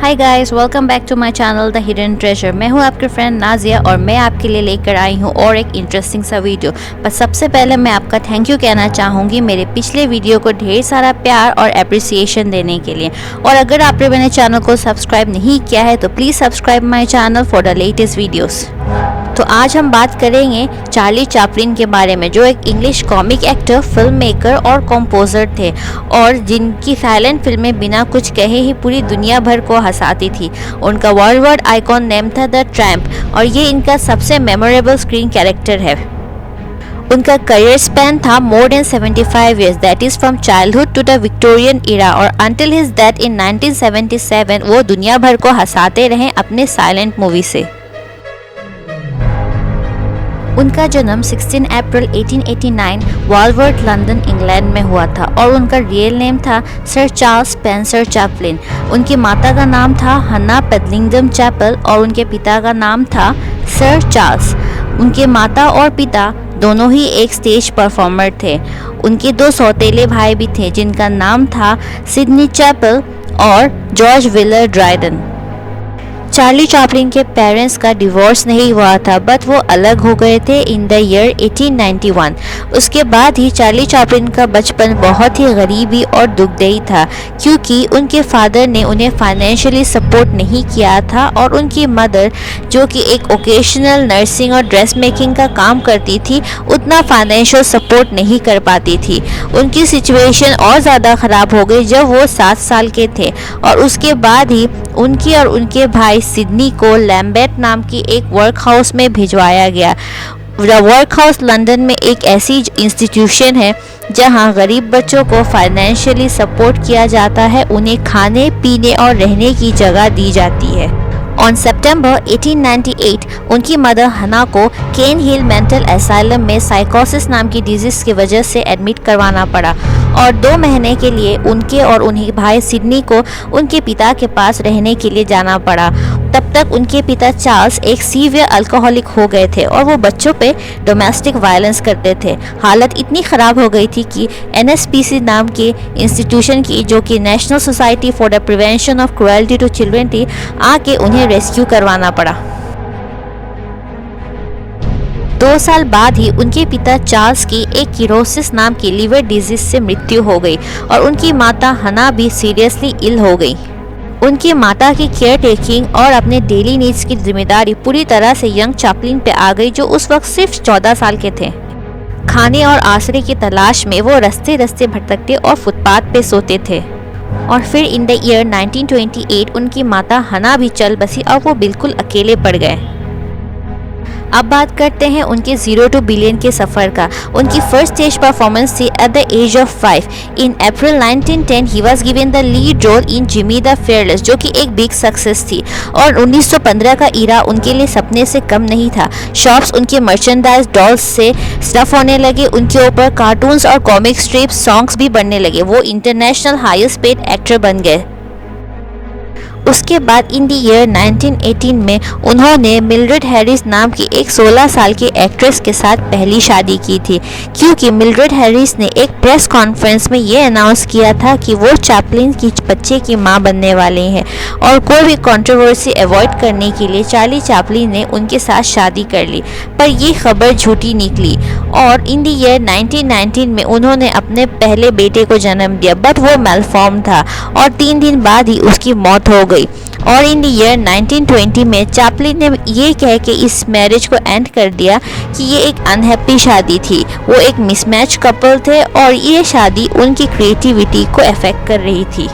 Hi guys, welcome back to my channel the hidden treasure. मैं हूं आपके friend Nazia और मैं आपके लिए लेकर आई हूं और एक इंटरेस्टिंग सा वीडियो। पर सबसे पहले मैं आपका थैंक यू कहना चाहूँगी मेरे पिछले वीडियो को ढेर सारा प्यार और अप्रिसिएशन देने के लिए। और अगर आपने मेरे चैनल को सब्सक्राइब नहीं किया है तो please subscribe my channel for the latest videos. तो आज हम बात करेंगे चार्ली चैपलिन के बारे में, जो एक English comic actor, film maker और कंपोजर थे और जिनकी साइलेंट फिल्में बिना कुछ कहे ही पूरी दुनिया भर को हंसाती थी। उनका वर्ल्ड वाइड आइकॉन नेम था द ट्रैम्प और ये इनका सबसे मेमोरेबल स्क्रीन कैरेक्टर है। उनका करियर स्पैन था more than 75 years, that is from childhood to the Victorian era, और अंटिल हिज डेथ इन 1977 वो दुनिया भर को हंसाते रहे अपने साइलेंट मूवी से। उनका जन्म 16 अप्रैल 1889 वालवर्थ, लंदन, इंग्लैंड में हुआ था और उनका रियल नेम था सर चार्ल्स स्पेंसर चैपलिन। उनकी माता का नाम था हन्ना पेदलिंगम चैपल और उनके पिता का नाम था सर चार्ल्स। उनके माता और पिता दोनों ही एक स्टेज परफॉर्मर थे। उनके दो सौतेले भाई भी थे जिनका नाम था सिडनी चैपल और George wheeler Dryden. Charlie Chaplin के पेरेंट्स का डिवोर्स नहीं हुआ था, बट वो अलग हो गए थे इन द ईयर 1891। उसके बाद ही चार्ली चैपलिन का बचपन बहुत ही गरीबी और दुखदाई था, क्योंकि उनके फादर ने उन्हें फाइनेंशियली सपोर्ट नहीं किया था और उनकी मदर, जो कि एक ओकेशनल नर्सिंग और ड्रेस मेकिंग का काम करती थी, उतना फाइनेंशियल सपोर्ट नहीं कर पाती थी। उनकी सिचुएशन और ज़्यादा ख़राब हो गई जब वो 7 साल के थे और उसके बाद ही उनकी और उनके भाई सिडनी को लैम्बर्ट नाम की एक वर्क हाउस में भिजवाया गया। द वर्क हाउस लंदन में एक ऐसी इंस्टीट्यूशन है जहां गरीब बच्चों को फाइनेंशियली सपोर्ट किया जाता है, उन्हें खाने पीने और रहने की जगह दी जाती है। ऑन सितंबर 1898 उनकी मदर हना को केन हिल मेंटल एसाइलम में साइकोसिस नाम की डिजीज की वजह से एडमिट करवाना पड़ा और 2 महीने के लिए उनके और उन्हीं भाई सिडनी को उनके पिता के पास रहने के लिए जाना पड़ा। तब तक उनके पिता चार्ल्स एक सीवियर अल्कोहलिक हो गए थे और वो बच्चों पे डोमेस्टिक वायलेंस करते थे। हालत इतनी ख़राब हो गई थी कि NSPC नाम के इंस्टीट्यूशन की, जो कि national society for the prevention of cruelty to children थी, आके उन्हें रेस्क्यू करवाना पड़ा। 2 साल बाद ही उनके पिता चार्ल्स की एक किरोसिस नाम की लिवर डिजीज से मृत्यु हो गई और उनकी माता हना भी सीरियसली इल हो गई। उनकी माता की केयर टेकिंग और अपने डेली नीड्स की जिम्मेदारी पूरी तरह से यंग चैपलिन पे आ गई, जो उस वक्त सिर्फ 14 साल के थे। खाने और आश्रय की तलाश में वो रास्ते रास्ते भटकते और फुटपाथ पे सोते थे। और फिर इन द ईयर 1928 उनकी माता हना भी चल बसी और वो बिल्कुल अकेले पड़ गए। अब बात करते हैं उनके 0 to बिलियन के सफ़र का। उनकी फर्स्ट स्टेज परफॉर्मेंस थी at the age of 5 in April 1910। He was given the lead role in Jimmy the Fearless, जो कि एक बिग सक्सेस थी और 1915 का ईरा उनके लिए सपने से कम नहीं था। शॉप्स उनके मर्चेंडाइज डॉल्स से स्टफ होने लगे, उनके ऊपर कार्टून्स और कॉमिक स्ट्रिप सॉन्ग्स भी बनने लगे। वो इंटरनेशनल हाईएस्ट पेड एक्टर बन गए। उसके बाद इन द ईयर 1918 में उन्होंने मिल्ड्रेड हैरिस नाम की एक 16 साल की एक्ट्रेस के साथ पहली शादी की थी, क्योंकि मिल्ड्रेड हैरिस ने एक प्रेस कॉन्फ्रेंस में ये अनाउंस किया था कि वो चैपलिन की बच्चे की मां बनने वाले हैं और कोई भी कंट्रोवर्सी अवॉइड करने के लिए चार्ली चैपलिन ने उनके साथ शादी कर ली। पर ये खबर झूठी निकली और इन द ईयर 1919 में उन्होंने अपने पहले बेटे को जन्म दिया, बट वो मेलफॉर्म था और 3 दिन बाद ही उसकी मौत हो गई। और इन द ईयर 1920 में चैपलिन ने ये कह के इस मैरिज को एंड कर दिया कि ये एक अनहैप्पी शादी थी। वो एक मिसमैच कपल थे और ये शादी उनकी क्रिएटिविटी को अफेक्ट कर रही थी।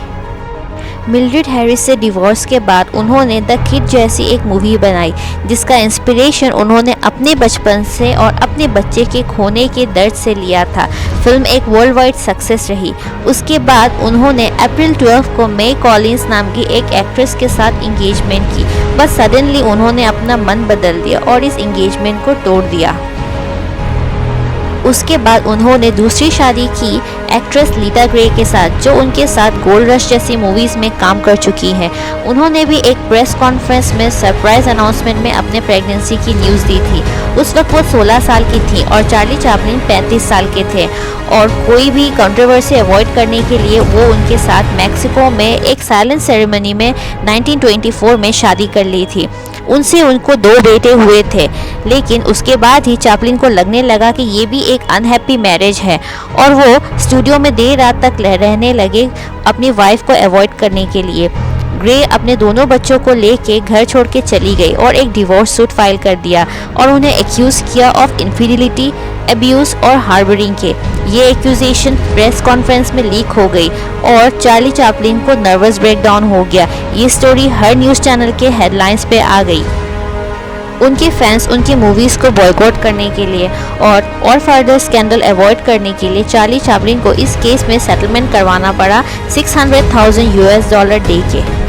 मिल्ड्रेड हैरिस से डिवोर्स के बाद उन्होंने द किड जैसी एक मूवी बनाई, जिसका इंस्पिरेशन उन्होंने अपने बचपन से और अपने बच्चे के खोने के दर्द से लिया था। फिल्म एक वर्ल्ड वाइड सक्सेस रही। उसके बाद उन्होंने अप्रैल 12 को मे कॉलिंस नाम की एक एक्ट्रेस के साथ इंगेजमेंट की, बस सडनली उन्होंने अपना मन बदल दिया और इस इंगेजमेंट को तोड़ दिया। उसके बाद उन्होंने दूसरी शादी की एक्ट्रेस लीटा ग्रे के साथ, जो उनके साथ गोल्ड रश जैसी मूवीज में काम कर चुकी हैं। उन्होंने भी एक प्रेस कॉन्फ्रेंस में सरप्राइज अनाउंसमेंट में अपने प्रेगनेंसी की न्यूज़ दी थी। उस वक्त वो 16 साल की थी और चार्ली चैपलिन 35 साल के थे, और कोई भी कंट्रोवर्सी अवॉइड करने के लिए वो उनके साथ मैक्सिको में एक साइलेंट सेरेमनी में 1924 में शादी कर ली थी। उनसे उनको 2 बेटे हुए थे, लेकिन उसके बाद ही चैपलिन को लगने लगा कि ये भी एक अनहैप्पी मैरिज है, और वो स्टूडियो में देर रात तक रहने लगे अपनी वाइफ को अवॉइड करने के लिए। ग्रे अपने दोनों बच्चों को लेके घर छोड़ के चली गई और एक डिवोर्स सूट फाइल कर दिया और उन्हें एक्यूज़ किया ऑफ इनफिडिलिटी, अब्यूज़ और हार्बरिंग के। ये एक्यूजेशन प्रेस कॉन्फ्रेंस में लीक हो गई और चार्ली चैपलिन को नर्वस ब्रेकडाउन हो गया। ये स्टोरी हर न्यूज़ चैनल के हेडलाइंस पे आ गई। उनके फैंस उनकी मूवीज़ को बॉयकॉट करने के लिए और फर्दर स्कैंडल अवॉइड करने के लिए चार्ली चैपलिन को इस केस में सेटलमेंट करवाना पड़ा $600,000 डे के।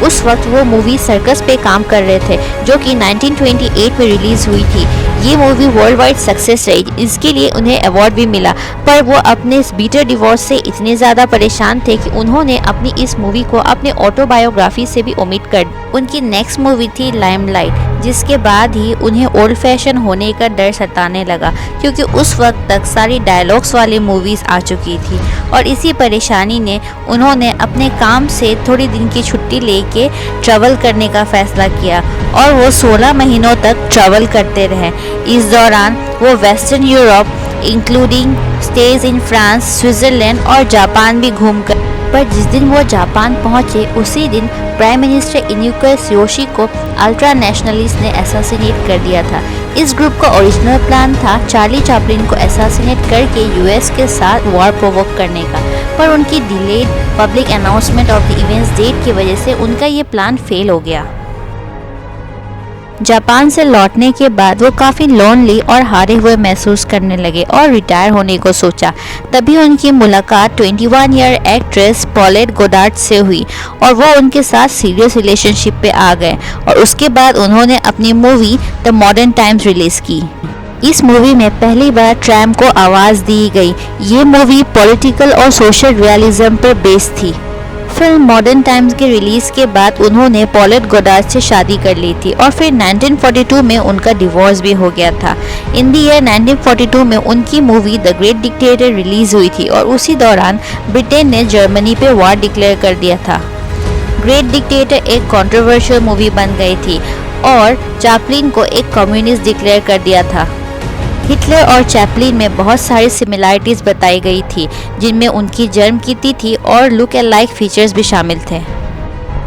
उस वक्त वो मूवी सर्कस पे काम कर रहे थे, जो कि 1928 में रिलीज हुई थी। ये मूवी वर्ल्ड वाइड सक्सेस रही, इसके लिए उन्हें अवार्ड भी मिला, पर वो अपने इस बीटर डिवोर्स से इतने ज़्यादा परेशान थे कि उन्होंने अपनी इस मूवी को अपने ऑटोबायोग्राफी से भी ओमिट कर दी। उनकी नेक्स्ट मूवी थी लाइमलाइट, जिसके बाद ही उन्हें ओल्ड फैशन होने का डर सताने लगा, क्योंकि उस वक्त तक सारी डायलॉग्स वाली मूवीज़ आ चुकी थी, और इसी परेशानी ने उन्होंने अपने काम से थोड़ी दिन की छुट्टी लेके ट्रैवल करने का फैसला किया, और वो 16 महीनों तक ट्रैवल करते रहे। इस दौरान वो western Europe including stage in France, Switzerland और जापान भी घूमकर, पर जिस दिन वो जापान पहुंचे उसी दिन प्राइम मिनिस्टर इनुका योशी को अल्ट्रा नेशनलिस्ट ने असैसिनेट कर दिया था। इस ग्रुप का ओरिजिनल प्लान था चार्ली चैपलिन को असैसिनेट करके यूएस के साथ वॉर प्रोवोक करने का, पर उनकी delayed public announcement of the events date की वजह से उनका ये प्लान फेल हो गया। जापान से लौटने के बाद वो काफ़ी लोनली और हारे हुए महसूस करने लगे और रिटायर होने को सोचा। तभी उनकी मुलाकात 21 ईयर एक्ट्रेस पॉलेट गोडार्ड से हुई और वो उनके साथ सीरियस रिलेशनशिप पे आ गए, और उसके बाद उन्होंने अपनी movie the modern times release की। इस मूवी में पहली बार ट्रैम को आवाज़ दी गई। ये मूवी पॉलिटिकल और सोशल रियलिज्म पर बेस्ड थी। फिल्म मॉडर्न टाइम्स के रिलीज़ के बाद उन्होंने पॉलेट गोडार्ड से शादी कर ली थी, और फिर 1942 में उनका डिवोर्स भी हो गया था। इन दी ईयर 1942 में उनकी movie the great dictator release हुई थी, और उसी दौरान ब्रिटेन ने जर्मनी पे वॉर डिक्लेयर कर दिया था। ग्रेट डिक्टेटर एक कंट्रोवर्शियल मूवी बन गई थी और चैपलिन को एक कम्युनिस्ट डिक्लेयर कर दिया था। हिटलर और चैपलिन में बहुत सारी सिमिलरिटीज़ बताई गई थी, जिनमें उनकी जन्म की तिथि और लुक अलाइक फीचर्स भी शामिल थे।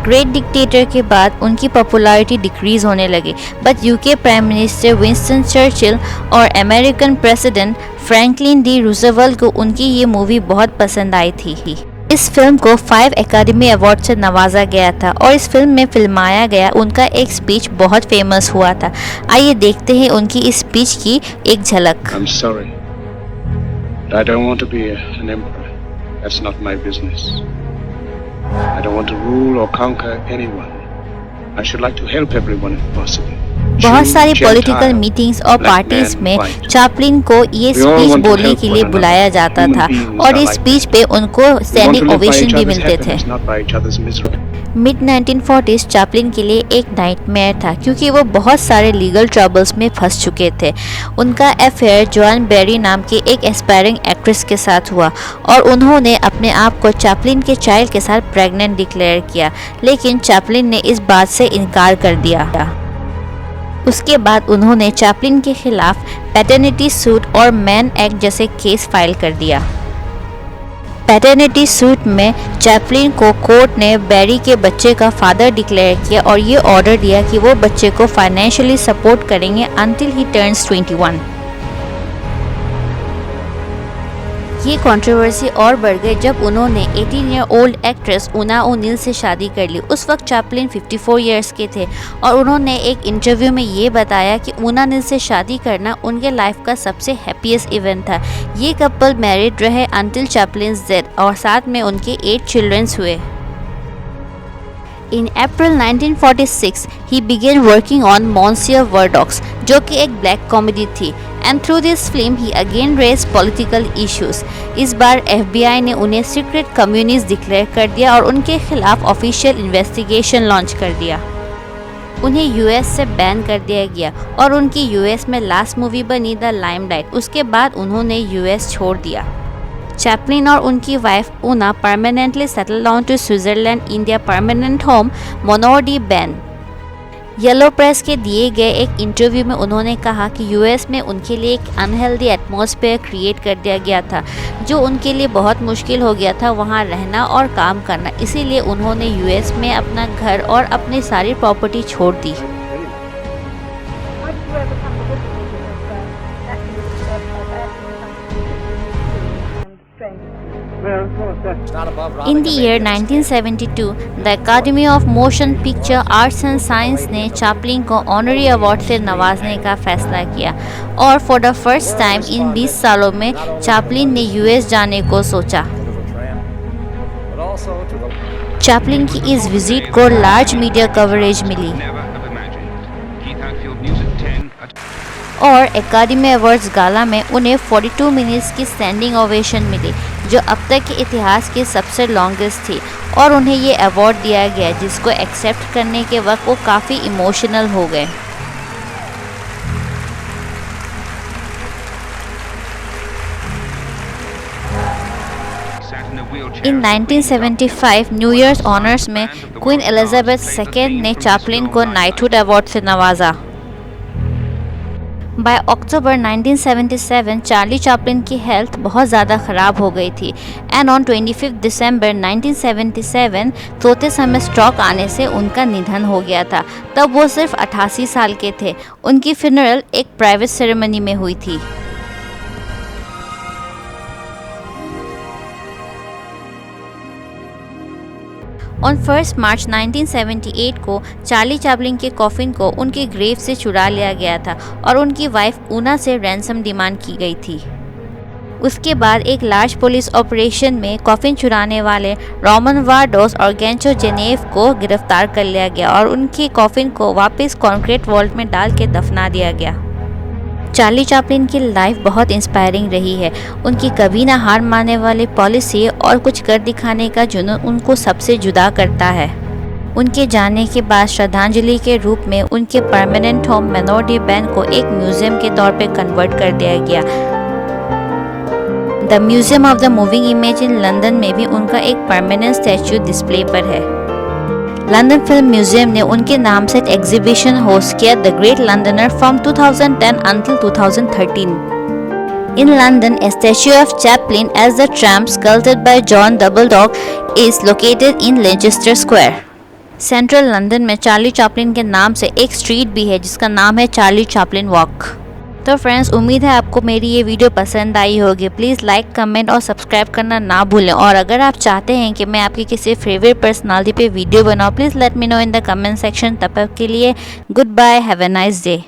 ग्रेट डिक्टेटर के बाद उनकी पॉपुलैरिटी डिक्रीज होने लगी, but UK prime minister Winston Churchill और American president Franklin D Roosevelt को उनकी ये मूवी बहुत पसंद आई थी। इस फिल्म को 5 एकेडमी अवार्ड से नवाजा गया था, और इस फिल्म में फिल्माया गया उनका एक स्पीच बहुत फेमस हुआ था। आइए देखते हैं उनकी इस स्पीच की एक झलक। I'm sorry. I don't want to be an emperor. That's not my business. I don't want to rule or conquer anyone. I should like to help everyone if possible. बहुत सारी पॉलिटिकल मीटिंग्स और parties में Chaplin को ये speech बोलने के लिए बुलाया जाता था, और इस स्पीच पे उनको स्टैंडिंग ओवेशन भी मिलते थे। मिड 1940s चैपलिन के लिए एक नाइटमेयर था, क्योंकि वो बहुत सारे लीगल ट्रबल्स में फंस चुके थे। उनका अफेयर जॉन बेरी नाम के एक एस्पायरिंग एक्ट्रेस के साथ हुआ, और उन्होंने अपने आप को चैपलिन के चाइल्ड के साथ प्रेग्नेंट डिक्लेयर किया, लेकिन चैपलिन ने इस बात से इनकार कर दिया। उसके बाद उन्होंने चैपलिन के खिलाफ पैटर्निटी सूट और मैन एक्ट जैसे केस फाइल कर दिया। पैटर्निटी सूट में चैपलिन को कोर्ट ने बेरी के बच्चे का फादर डिक्लेयर किया, और ये ऑर्डर दिया कि वो बच्चे को फाइनेंशियली सपोर्ट करेंगे अंटिल ही टर्न्स 21। ये कंट्रोवर्सी और बढ़ गई जब उन्होंने 18 ईयर ओल्ड एक्ट्रेस उना ओनिल से शादी कर ली। उस वक्त चैपलिन 54 ईयर्स के थे, और उन्होंने एक इंटरव्यू में ये बताया कि उना ओनिल से शादी करना उनके लाइफ का सबसे हैप्पीएस्ट इवेंट था। ये कपल मैरिड रहे अंटिल चैपलिन्स डेथ, और साथ में उनके 8 चिल्ड्रंस हुए। In April 1946, he began working on Monsieur Verdox, जो कि एक ब्लैक कॉमेडी थी। And through this film he again raise political issues. इस बार FBI ने उन्हें सीक्रेट कम्युनिस्ट डिक्लेयर कर दिया और उनके खिलाफ ऑफिशियल इन्वेस्टिगेशन लॉन्च कर दिया। उन्हें US से बैन कर दिया गया और उनकी US में लास्ट मूवी बनी द लाइमलाइट। उसके बाद उन्होंने US छोड़ दिया। चैपलिन और उनकी wife Oona permanently settle down to Switzerland in their permanent home मोनोडी बेन। येलो प्रेस के दिए गए एक इंटरव्यू में उन्होंने कहा कि US में उनके लिए एक अनहेल्दी एटमॉस्फेयर क्रिएट कर दिया गया था, जो उनके लिए बहुत मुश्किल हो गया था वहाँ रहना और काम करना। इसीलिए उन्होंने US में अपना घर और अपनी सारी प्रॉपर्टी छोड़ दी। In the year 1972, the Academy of Motion Picture Arts and Science ने चैपलिन को ऑनरी अवार्ड से नवाजने का फैसला किया और for the first time in 20 सालों में चैपलिन ने US जाने को सोचा। चैपलिन की इस विजिट को लार्ज मीडिया कवरेज मिली और एकेडमी अवार्ड्स गाला में उन्हें 42 मिनट्स की स्टैंडिंग ओवेशन मिली, जो अब तक के इतिहास की सबसे लॉन्गेस्ट थी। और उन्हें ये अवार्ड दिया गया, जिसको एक्सेप्ट करने के वक्त वो काफ़ी इमोशनल हो गए। इन 1975 न्यू ईयर्स ऑनर्स में क्वीन एलिजाबेथ II ने चैपलिन को नाइटहुड अवार्ड से नवाजा। बाय अक्टूबर 1977 चार्ली चैपलिन की हेल्थ बहुत ज़्यादा ख़राब हो गई थी एंड ऑन 25 दिसंबर 1977 सोते समय स्ट्रोक आने से उनका निधन हो गया था। तब वो सिर्फ 88 साल के थे। उनकी फ्यूनरल एक प्राइवेट सेरेमनी में हुई थी। ऑन 1 मार्च 1978 को चार्ली चैपलिन के कॉफिन को उनके ग्रेव से चुरा लिया गया था और उनकी वाइफ ऊना से रैंसम डिमांड की गई थी। उसके बाद एक लार्ज पुलिस ऑपरेशन में कॉफिन चुराने वाले रोमन वार्डोस और गेंचो जेनेव को गिरफ्तार कर लिया गया और उनके कॉफिन को वापस कॉन्क्रीट वॉल्ट में डाल के दफना दिया गया। चार्ली चैपलिन की लाइफ बहुत इंस्पायरिंग रही है। उनकी कभी ना हार मानने वाली पॉलिसी और कुछ कर दिखाने का जुनून उनको सबसे जुदा करता है। उनके जाने के बाद श्रद्धांजलि के रूप में उनके परमानेंट होम मेनोडी बेन को एक म्यूजियम के तौर पे कन्वर्ट कर दिया गया। The museum of the moving image in London में भी उनका एक परमानेंट स्टैच्यू डिस्प्ले पर है। लंदन फिल्म म्यूजियम ने उनके नाम से एक एग्जीबिशन होस्ट किया, the great लंडनर, from 2010 until 2013. In London, a statue of Chaplin as the Tramp, sculpted by John Doubledog, is located in Leicester Square. Central London में Charlie Chaplin के नाम से एक स्ट्रीट भी है जिसका नाम है चार्ली चैपलिन वॉक। तो फ्रेंड्स, उम्मीद है आपको मेरी ये वीडियो पसंद आई होगी। प्लीज़ लाइक, कमेंट और सब्सक्राइब करना ना भूलें। और अगर आप चाहते हैं कि मैं आपकी किसी फेवरेट पर्सनालिटी पे वीडियो बनाऊँ, please let me know in the comment section. तब तक के लिए good bye, have a nice day.